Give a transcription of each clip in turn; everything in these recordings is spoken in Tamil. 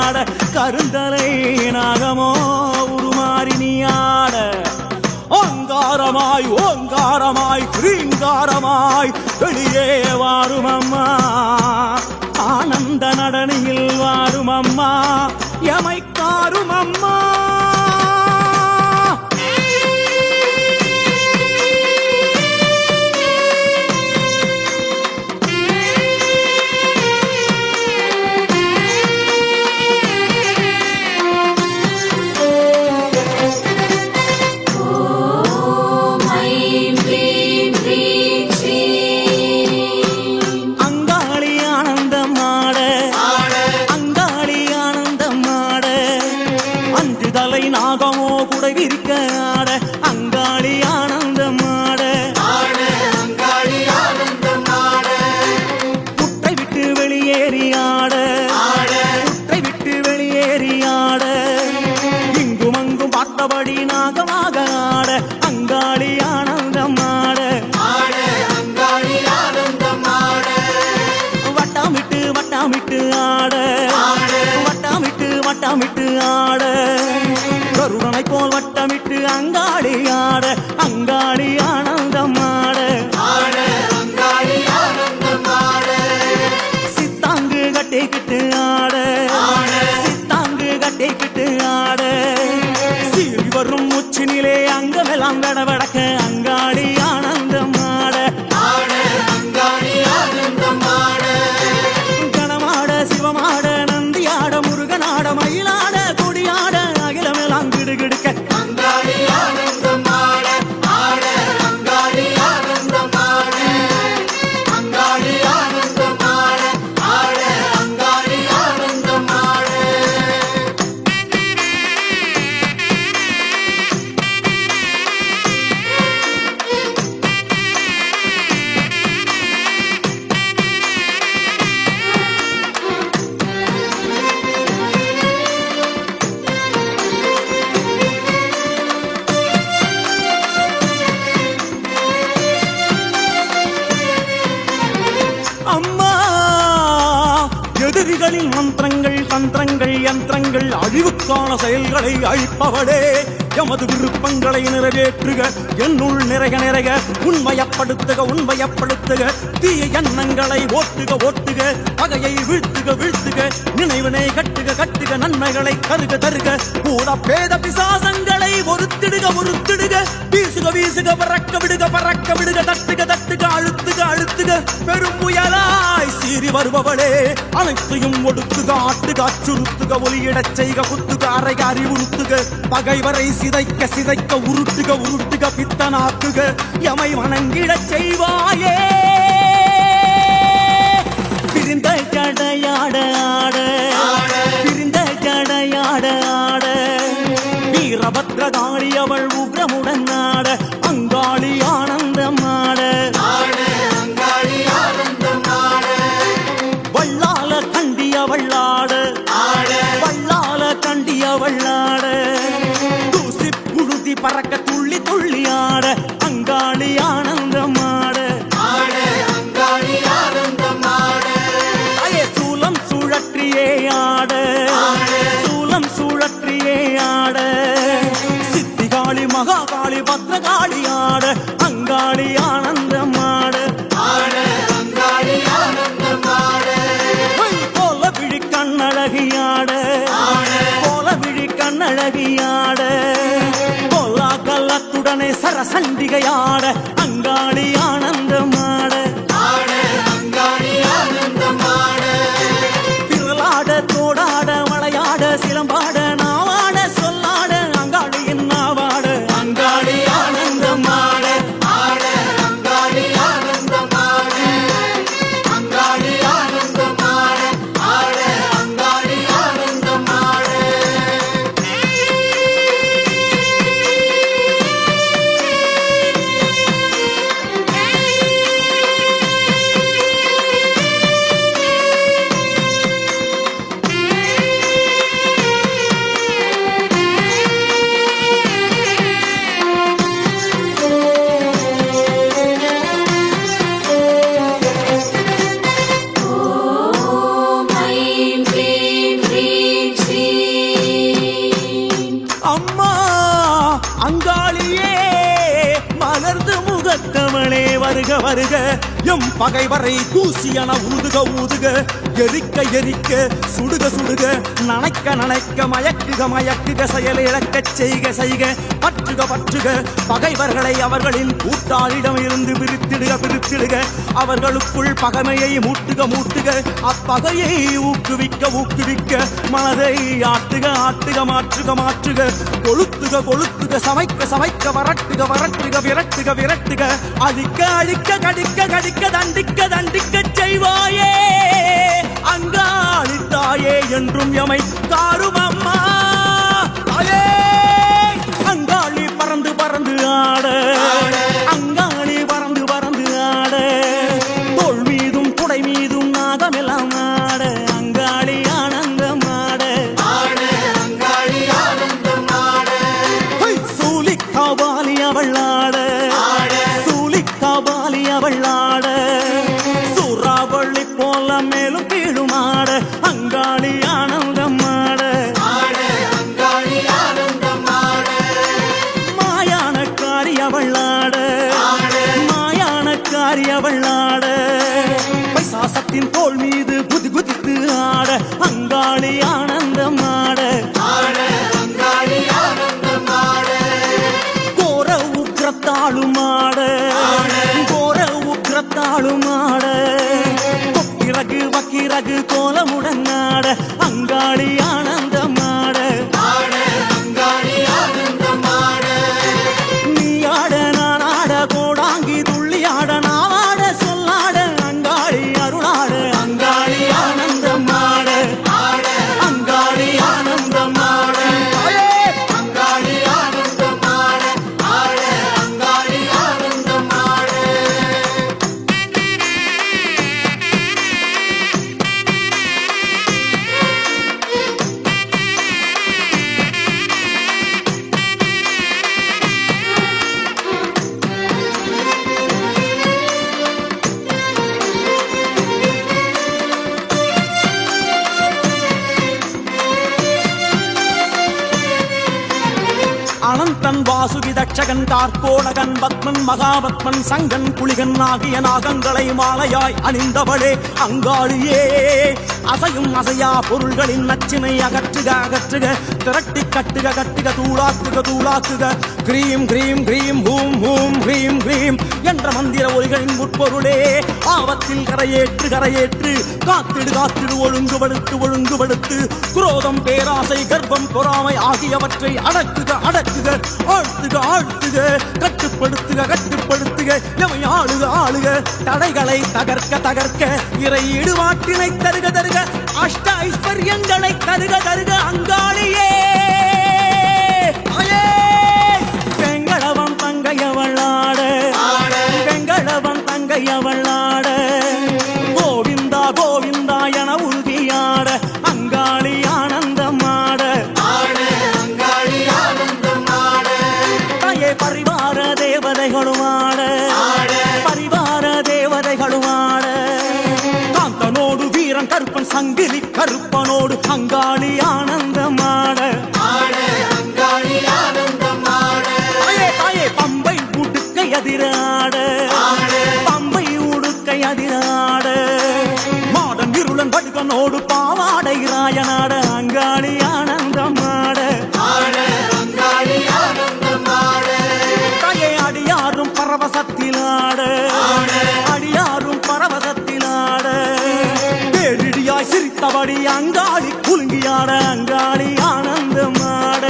ஆட கருந்தலை நாகமோ உருமாறி நீ ஆட ஓங்காரமாய் ஓங்காரமாய் கிரீங்காரமாய் வெளியே வாரும் அம்மா ஆனந்த நடனியில் வாரும் அம்மா எமைக்காரும் அம்மா நாகமோ குடை விரிக்க ஆட அங்காளி ஆனந்தம் ஆட புட்டை விட்டு வெளியேறி ஆட புட்டை விட்டு வெளியேறி ஆட இங்கும் அங்கும் பார்த்தபடி நாகமாக ஆட அங்காளி ஆனந்தம் ஆட வட்டமிட்டு வட்டமிட்டு ஆட வட்டமிட்டு வட்டமிட்டு ஆட கருணனை போல் வட்டமிட்டு அங்காளி ஆட அங்காளி ஆனந்தம் ஆட சித்தாங்கு கட்டிக்கிட்டு ஆட சித்தாங்கு கட்டிக்கிட்டு ஆட சீறி வரும் உச்சினிலே அங்கமெல்லாம் வடவடக்க அங்காளி ஆனந்தம் ஆட கணமாட சிவமாட நந்தியாட முருகனாட மயிலாட கொடியாட அகிலமெல்லாம் கிடுகிடுக்க எதிரிகளின் மந்திரங்கள் தந்திரங்கள் யந்திரங்கள் அழிவுக்கான செயல்களை அழிப்பவளே எமது விருப்பங்களை நிறைவேற்றுக என்னுள் நிறைக நிறைக உண்மையப்படுத்துக உண்மையப்படுத்துக தீய எண்ணங்களை ஓட்டுக ஓட்டுக பகையை வீழ்த்துக வீழ்த்துக நினைவினை கட்டுக கட்டுக நன்மைகளை தருக தருக பூத பேத பிசாசங்களை ஒருத்திடுக ஒருத்திடுக வீசுக வீசுக பறக்க விடுக பறக்க விடுக தட்டுக தட்டுக அழுத்துக அழுத்துக பெரும் புயலாய் சீறி வருபவளே அனைத்தையும் ஒடுக்குக ஆட்டுக அச்சுறுத்துக ஒலியிடச் செய்க குத்துக அறைக அறிவுறுத்துக பகைவரை சிதைக்க சிதைக்க உருட்டுக உருட்டுக பித்தனாக்குக எமை வணங்கிடச் செய்வாயே பிரிந்த ஜடையாட ஆட பிரிந்த ஜடையாட ஆட வீரபத்ரகாளி அவள் உக்ரமுடன் ஆட அங்காளி ஆனந்தம் ஆட வள்ளால கண்டிய வள்ளாட வள்ளால கண்டிய வள்ளாட தூசி புழுதி பறக்க துள்ளி துள்ளி ஆட அங்காளி ஆனந்தம் ஆட சூலம் சுழற்றியே ஆட சூலம் சுழற்றியே ஆட சித்திகாளி மகாகாளி பத்ரகாளி ஆட அங்காளி ஆனந்தம் ஆட போல விழி கண்ணழகியாட போல விழி கண்ணழகியாட போலா கல்லத்துடனே சரசண்டிகையாட அங்காளி ஆனந்தம் ஆட திரளாட தோடாட மலையாட சிலம்பாட நாவாட சொல்லாட அங்காளியின் நாவாட அங்காளி ஆனந்தம் ஆட ஆடுக எம் பகைவரை தூசியன ஊதுக ஊதுக எரிக்க எரிக்க சுடுக சுடுக நனைக்க நனைக்க மயக்குக மயக்குக செயல் இழக்கச் செய்க செய்க பற்றுக பற்றுக பகைவர்களை அவர்களின் கூட்டாளிடம் இருந்து பிரித்திடுக பிரித்திடுக அவர்களுக்குள் பகைமையை மூட்டுக மூட்டுக அப்பகையை ஊக்குவிக்க ஊக்குவிக்க மனதை ஆட்டுக ஆட்டுக மாற்றுக மாற்றுக கொளுத்துக கொளுத்துக சமைக்க சமைக்க வரட்டுக வரட்டுக விரட்டுக விரட்டுக அழிக்க அழிக்க கடிக்க கடிக்க தண்டிக்க தண்டிக்க செய்வாயே அங்காளித்தாயே என்றும் எமை காரும் அம்மா தாயே. அங்காளி பறந்து பறந்து ஆட அங்காளி பறந்து பறந்து ஆட தோள் மீதும் குடை மீதும் நாகமெல்லாம் ஆட அங்காளி ஆனந்தம் ஆட சூலிக்காபாலி அவள் ஆட சூலிக்காபாலி அவள் ஆட சூறாவளி போல மேலும் கீழும் ஆட அங்காளி ஆனந்தம் ஆட மாயானக்காரி அவள் ஆட மாயானக்காரி அவள் ஆட பைசாசத்தின் தோள் மீது குதி குதித்து ஆட அங்காளி ஆனந்தம் ஆட கோர உக்கிரத்தாளும் ஆட கோர உக்கிரத்தாளும் ஆட கொக்கிரகு வக்கிரகு கோலமுடன் ஆட அங்காளி ஆனந்தம் ஆட நீ ஆட நான் ஆட கோடாங்கி துள்ளி ஆட நான் ஆட சொல்லாட அங்காளி அருளாட அங்காளி ஆனந்தம் ஆட அங்காளி ஆனந்தம் ஆட அனந்தன் வாசுகி தட்சகன் கார்கோடகன் பத்மன் மகாபத்மன் சங்கன் குளிகன் ஆகிய நாகங்களை மாலையாய் அணிந்தவளே அங்காளியே அசையும் அசையா பொருள்களின் நச்சினை அகற்றுக அகற்றுக திரட்டி கட்டுக கட்டுக தூளாக்குக தூளாக்குக கிரீம் கிரீம் கிரீம் ஹூம் ஹூம் கிரீம் கிரீம் என்ற மந்திர ஒலிகளின் உட்பொருளே ஆபத்தில் கரையேற்று கரையேற்று காத்திடு காத்திடு ஒழுங்குபடுத்து ஒழுங்குபடுத்து குரோதம் பேராசை கர்ப்பம் பொறாமை ஆகியவற்றை அடக்குக அடக்குக ஆழ்த்துக ஆழ்த்துக கட்டுப்படுத்துக கட்டுப்படுத்துக எமை ஆளுக ஆளுக தடைகளை தகர்க்க தகர்க்க இறை ஈடுபாட்டினை தருக தருக அஷ்ட ஐஸ்வர்யங்களை தருக தருக அங்காளியே வெங்கடவன் தங்கையவளாட வெங்கடவன் தங்கையவளாட கோவிந்தா கோவிந்தா என உறுதியாட அங்காளி ஆனந்தம் ஆட தாயே பரிவார தேவதைகளும் ஆட பரிவார தேவதைகளும் ஆட காந்தனோடு வீரன் கருப்பன் சங்கிலி கருப்பனோடு அங்காளி ஆனந்தம் ஆட தாயே பம்பை உடுக்கை அதிராட பம்பை உடுக்கை அதிராட மாடன் இருளன் வடுகனோடு பாவாடை ராயனாட அங்காளி ஆனந்தம் ஆட தாயே அடியாரும் பரவசத்திலாட அடியாரும் பரவசத்திலாட பேரிடியாய் சிரித்தபடி அங்காளி குலுங்கியாட அங்காளி ஆனந்தம் ஆட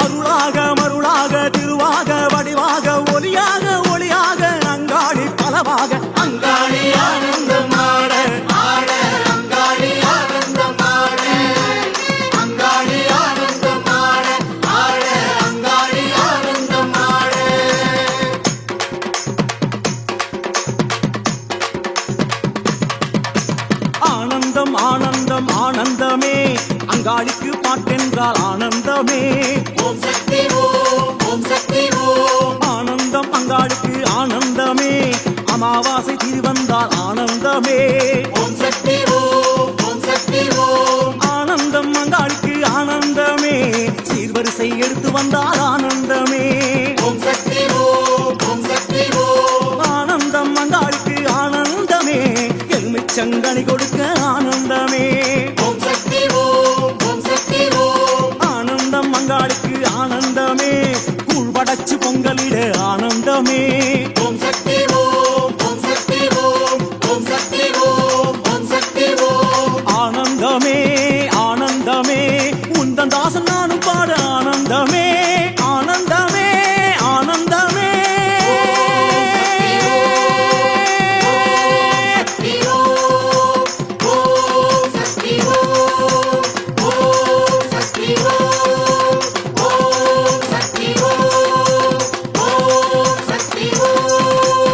அருளாக மருளாக திருவாக வடிவாக ஒளியாக ஒளியாக அங்காளி பலவாக அங்காளி ஆனந்தம் ஆட ஆனந்தம் ஆனந்தம் ஆனந்தமே அங்காளிக்கு பாட்டென்றால் ஆனந்தமே ஓம் சக்தி ஓம் சக்தி ஓம் ஆனந்தம் அங்காளுக்கு ஆனந்தமே அமாவாசை திருவந்தால் ஆனந்தமே ஓம் சக்தி ஓம் சக்தி ஓம் ஆனந்தம் அங்காளுக்கு ஆனந்தமே சீர்வரிசை எடுத்து வந்தால் ஆனந்தமே ஓம் சக்தி செங்கனி கொடுக்க ஆனந்தமே ஓம் சக்தி ஓம் ஓம் சக்தி ஓம் ஆனந்தம் மங்காளுக்கு ஆனந்தமே கூழ் படைச்சு பொங்கலிட ஆனந்தமே